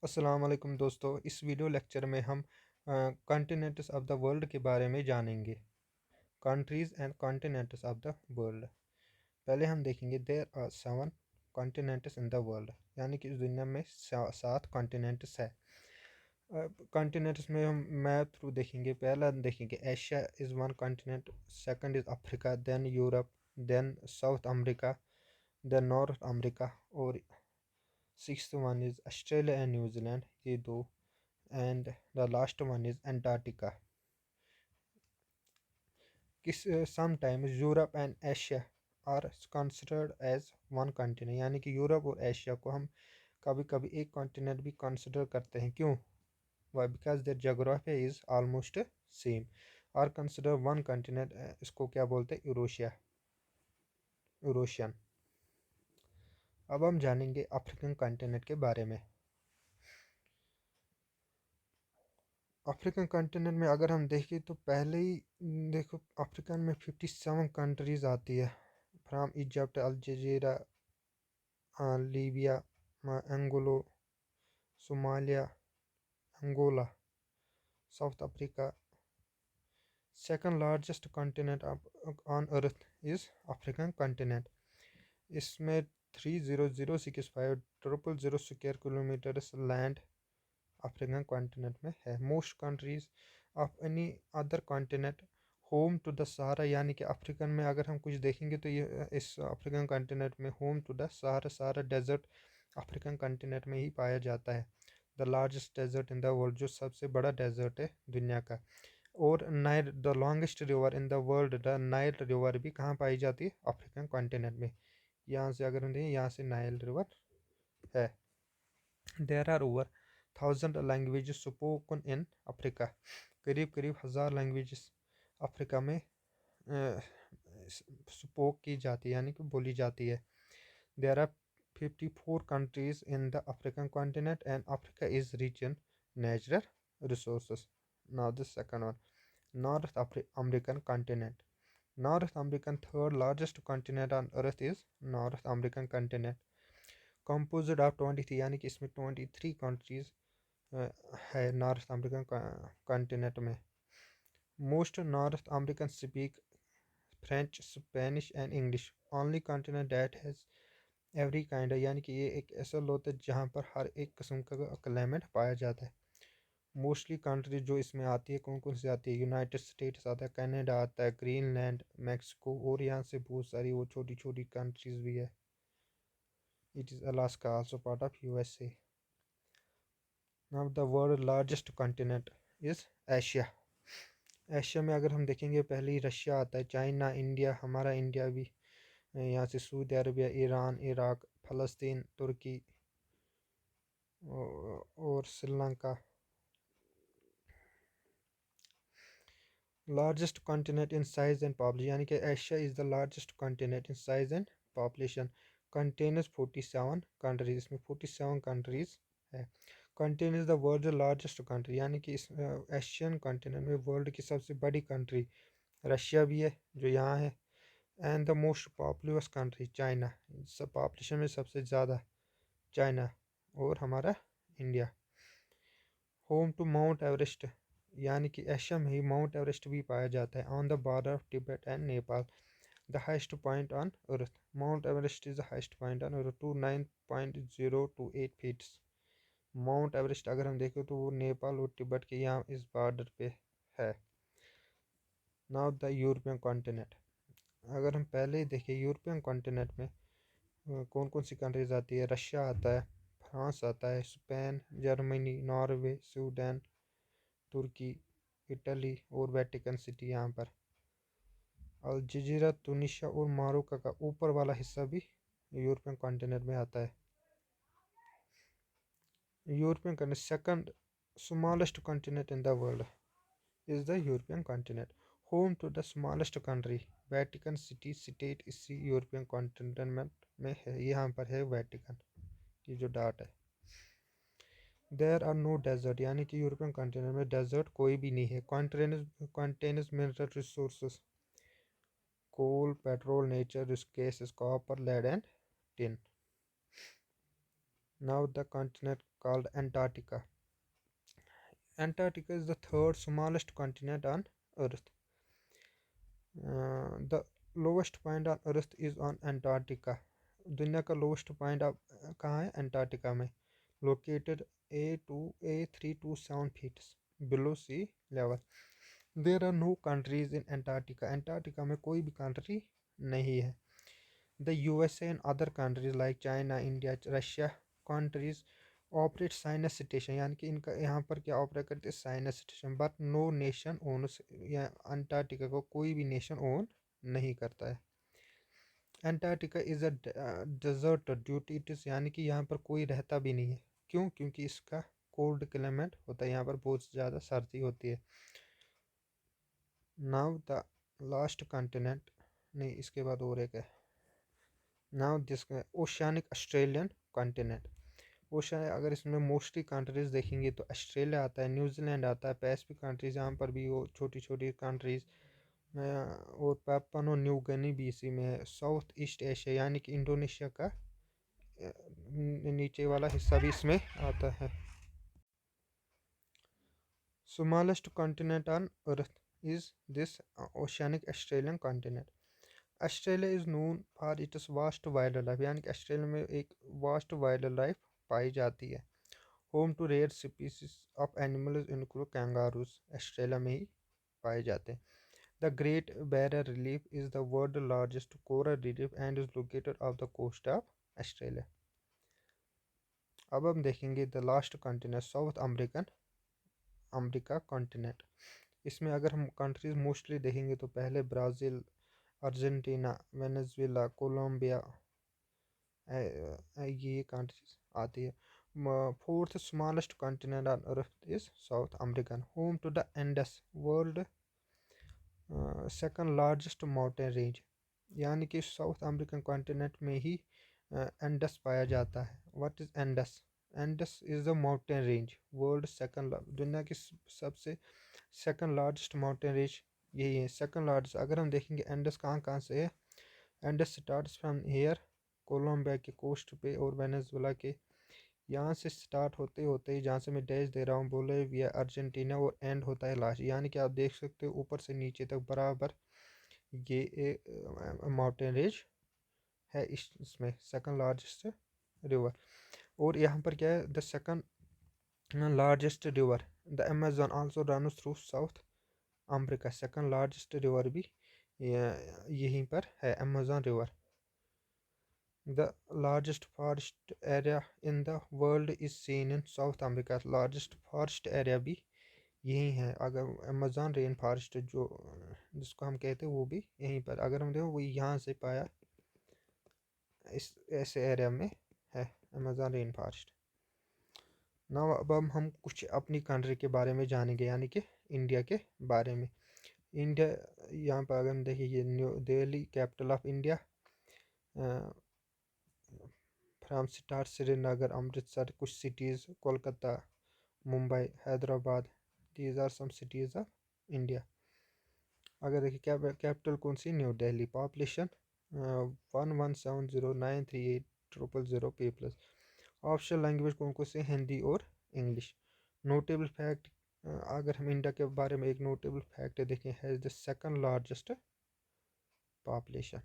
अस्सलाम वालेकुम दोस्तों। इस वीडियो लेक्चर में हम कॉन्टिनेंट्स ऑफ द वर्ल्ड के बारे में जानेंगे। Countries and continents of the world. पहले हम देखेंगे there are 7 continents in the world, यानी कि इस दुनिया में 7 कॉन्टिनेंट्स है। कॉन्टिनेंट्स में हम मैप थ्रू देखेंगे। पहला देखेंगे Asia is one continent, second is Africa, then Europe, then South America, then North America, और sixth one is Australia and New Zealand, ये दो, and the last one is Antarctica. Sometimes Europe and Asia are considered as one continent, यानी कि Europe और Asia को हम कभी कभी एक कॉन्टिनेंट भी कंसिडर करते हैं। क्यों? Why? Because their geography is almost same. और कंसिडर वन कॉन्टिनेंट, इसको क्या बोलते हैं? Eurasia, Eurasian. अब हम जानेंगे अफ्रीकन कॉन्टिनेंट के बारे में। अफ्रीकन कॉन्टिनेंट में अगर हम देखें तो पहले ही देखो, अफ्रीकन में 57 कंट्रीज़ आती है। From Egypt, Algeria, Libya, Angola, Somalia, Angola, South Africa. Second largest continent on earth is African continent. इसमें 300,650,000 square kilometre land African continent में है। Most countries of any other continent home to the Sahara, यानी कि African में अगर हम कुछ देखेंगे तो ये इस अफ्रीकन कॉन्टिनेंट में home to the Sahara, Sahara desert African continent में ही पाया जाता है। The largest desert in the world, जो सबसे बड़ा डेजर्ट है दुनिया का। और Nile, the longest river in the world, the Nile river भी कहाँ पाई जाती है? अफ्रीकन कॉन्टिनेंट में। यहाँ से अगर हम देखें, यहाँ से नाइल रिवर है। There are over 1000 language spoken in Africa. करीब करीब 1000 लैंग्वेजेस अफ्रीका में स्पोक की जाती है, यानी कि बोली जाती है। There are 54 countries in the African continent and Africa is rich in natural resources. Now the second one, North American continent. North American third largest continent on earth is North American continent, composite of 23, यानी कि इसमें 23 countries है North American continent में। Most North American speak French, Spanish and English. Only continent that has every kind, यानी कि ये एक ऐसा लोत है जहाँ पर हर एक किस्म का क्लाइमेट पाया जाता है। मोस्टली कंट्रीज जो इसमें आती है, कौन कौन सी आती है? यूनाइटेड स्टेट्स आता है, कनाडा आता है, ग्रीनलैंड, मैक्सिको, और यहाँ से बहुत सारी वो छोटी छोटी कंट्रीज भी है। It is Alaska also part of USA. Now the world largest continent is Asia. Asia में अगर हम देखेंगे, पहले ही रशिया आता है, चाइना, इंडिया, हमारा इंडिया भी, यहाँ से सऊदी अरबिया, ईरान, इराक, फ़लस्तीन, तुर्की और Sri Lanka. Largest continent in size and population, यानी कि Asia is the largest continent in size and population. Containers 47 countries, इसमें 47 कंट्रीज है। Containers the world largest country, यानी कि इस एशियन कॉन्टिनेंट में वर्ल्ड की सबसे बड़ी कंट्री रशिया भी है, जो यहाँ है। And the most populous country China, सब पॉपुलेशन में सबसे ज़्यादा चाइना, और हमारा India. Home to Mount Everest, यानी कि एशिया में ही माउंट एवरेस्ट भी पाया जाता है। On the border of Tibet and Nepal, the highest point on earth. Mount Everest is the highest point on earth to 9.028 feet. Mount Everest अगर हम देखें तो वो नेपाल और तिब्बत के यहाँ इस बॉर्डर पे है। Now the European continent. अगर हम पहले ही देखें, यूरोपियन कॉन्टिनेंट में कौन कौन सी कंट्रीज आती है? रशिया आता है, फ्रांस आता है, स्पेन, जर्मनी, नॉर्वे, स्वीडन, तुर्की, इटली और वेटिकन सिटी यहाँ पर। अल्जीरिया, तुनिशिया और मोरक्को का ऊपर वाला हिस्सा भी यूरोपियन कॉन्टिनेंट में आता है। European country second smallest continent in the world is the European continent. Home to the smallest country Vatican City State, इसी यूरोपियन कॉन्टिनेंट में है। यहाँ पर है वेटिकन, ये जो डॉट है। देयर आर नो डेजर्ट, यानी कि यूरोपियन कॉन्टिनेंट में डेजर्ट कोई भी नहीं है। Contains mineral resources, coal, petrol, nature resources, copper, lead and tin. Now the continent called Antarctica. Antarctica is the third smallest continent on Earth. The lowest point on Earth is on Antarctica. दुनिया का lowest point आप कहाँ है? Antarctica में, located A327 feet below sea level. There are no countries in Antarctica. Antarctica में कोई भी country नहीं है. The USA and other countries like China, India, Russia countries operate science station, यानी कि इनका यहाँ पर क्या ऑपरेट करते हैं? Science station. But no nation owns, या अंटार्कटिका को कोई भी नेशन ओन नहीं करता है. Antarctica is a desert due to it is, यानी कि यहाँ पर कोई रहता भी नहीं है. क्यों? क्योंकि इसका कोल्ड क्लाइमेट होता है, यहाँ पर बहुत ज़्यादा सर्दी होती है. नाउ द लास्ट कंटिनेंट, नहीं इसके बाद और एक है. Now this oceanic Australian continent. Ocean, अगर इसमें मोस्टली कंट्रीज देखेंगे तो ऑस्ट्रेलिया आता है, न्यूजीलैंड आता है, पैसिफिक कंट्रीज यहाँ पर भी वो छोटी छोटी कंट्रीज, और पापुआ न्यू गिनी भी इसी में है. साउथ ईस्ट एशिया यानी कि इंडोनेशिया का नीचे वाला हिस्सा भी इसमें आता है. Smallest continent on earth is this oceanic Australian continent. Australia is known for its vast wild life, यानी कि ऑस्ट्रेलिया में एक वास्ट वाइल्ड लाइफ पाई जाती है. Home to rare species of animals include kangaroos, Australia में ही पाए जाते हैं. The Great Barrier relief is the world largest coral relief and is located off the coast of Australia. अब हम देखेंगे the last continent, South America continent. इसमें अगर हम कंट्रीज मोस्टली देखेंगे तो पहले ब्राज़ील, अर्जेंटीना, वेनेजुएला, कोलंबिया, ये कंट्रीज आती है. Fourth smallest continent on earth is South American, home to the Indus, world second largest mountain range, यानी कि साउथ अमेरिकन कॉन्टिनेंट में ही इंडस पाया जाता है. What is Indus? Indus is the mountain range, world second, दुनिया की सबसे सेकंड लार्जेस्ट माउंटेन रेंज यही है, सेकंड लार्जेस्ट. अगर हम देखेंगे इंडस कहाँ कहाँ से है, Indus starts from here, Colombia के कोस्ट पे और वेनेजुएला के, यहाँ से स्टार्ट होते होते ही, जहाँ से मैं डैश दे रहा हूँ बोलिविया, अर्जेंटीना, और एंड होता है लास्ट. यानी कि आप देख सकते हो ऊपर से नीचे तक बराबर ये माउंटेन रेंज है. इसमें सेकंड लार्जेस्ट रिवर. और यहाँ पर क्या है? The second largest river the Amazon also run through south America. Second largest river भी यहीं पर है, Amazon river. The largest forest area in the world is seen in South America. Largest forest area भी यही है. अगर Amazon rain forest जो जिसको हम कहते हैं वो भी यहीं पर, अगर हम देखें वो यहाँ से पाया, इस ऐसे एरिया में है अमेजन रेन फॉरेस्ट. ना अब हम कुछ अपनी कंट्री के बारे में जानेंगे, यानी कि इंडिया के बारे में. इंडिया, यहाँ पर अगर हम देखें ये New Delhi capital of India. From start Srinagar, Amritsar, कुछ cities, Kolkata, Mumbai, Hyderabad, these are some cities of India. अगर देखिए कैपिटल कौन सी? New Delhi. Population 117093800 P+. Official language कौन कौन से? हिंदी और इंग्लिश. नोटेबल फैक्ट, अगर हम इंडिया के बारे में एक नोटेबल फैक्ट देखें, has the second largest population.